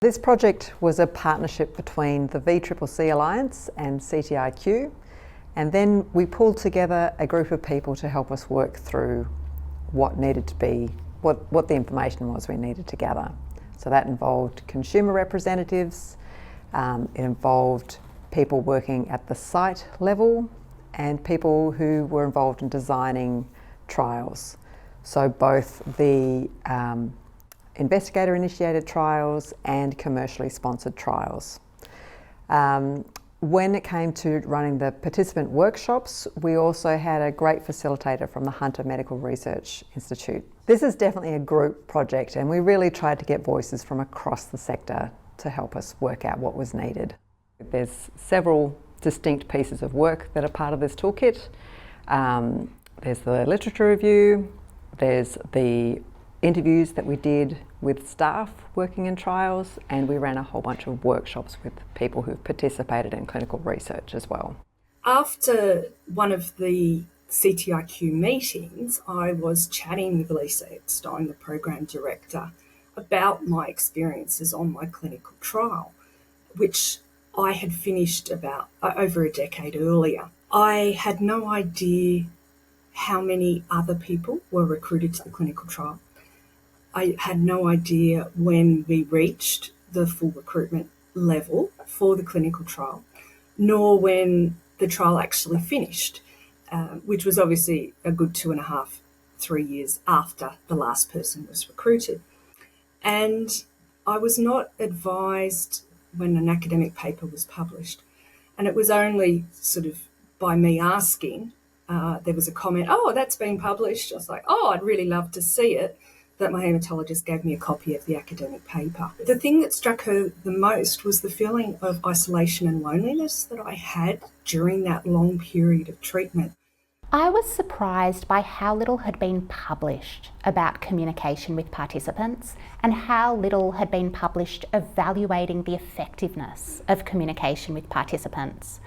This project was a partnership between the VCCC Alliance and CTIQ, and then we pulled together a group of people to help us work through what needed to be, what the information was we needed to gather. So that involved consumer representatives, it involved people working at the site level, and people who were involved in designing trials. So both the investigator-initiated trials and commercially sponsored trials. When it came to running the participant workshops, we also had a great facilitator from the Hunter Medical Research Institute. This is definitely a group project, and we really tried to get voices from across the sector to help us work out what was needed. There's several distinct pieces of work that are part of this toolkit. There's the literature review, there's the interviews that we did with staff working in trials, and we ran a whole bunch of workshops with people who've participated in clinical research as well. After one of the CTIQ meetings, I was chatting with Lisa Eckstein, the program director, about my experiences on my clinical trial, which I had finished about over a decade earlier. I had no idea how many other people were recruited to the clinical trial. I had no idea when we reached the full recruitment level for the clinical trial, nor when the trial actually finished, which was obviously a good 2.5, 3 years after the last person was recruited. And I was not advised when an academic paper was published. And it was only sort of by me asking, there was a comment, "Oh, that's been published." I was like, "Oh, I'd really love to see it," that my haematologist gave me a copy of the academic paper. The thing that struck her the most was the feeling of isolation and loneliness that I had during that long period of treatment. I was surprised by how little had been published about communication with participants and how little had been published evaluating the effectiveness of communication with participants.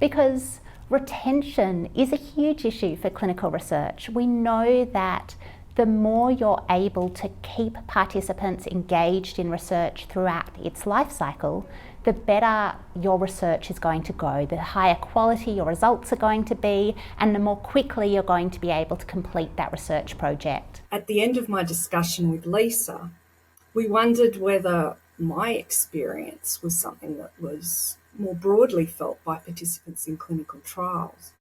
Because retention is a huge issue for clinical research. We know that the more you're able to keep participants engaged in research throughout its life cycle, the better your research is going to go, the higher quality your results are going to be, and the more quickly you're going to be able to complete that research project. At the end of my discussion with Lisa, we wondered whether my experience was something that was more broadly felt by participants in clinical trials.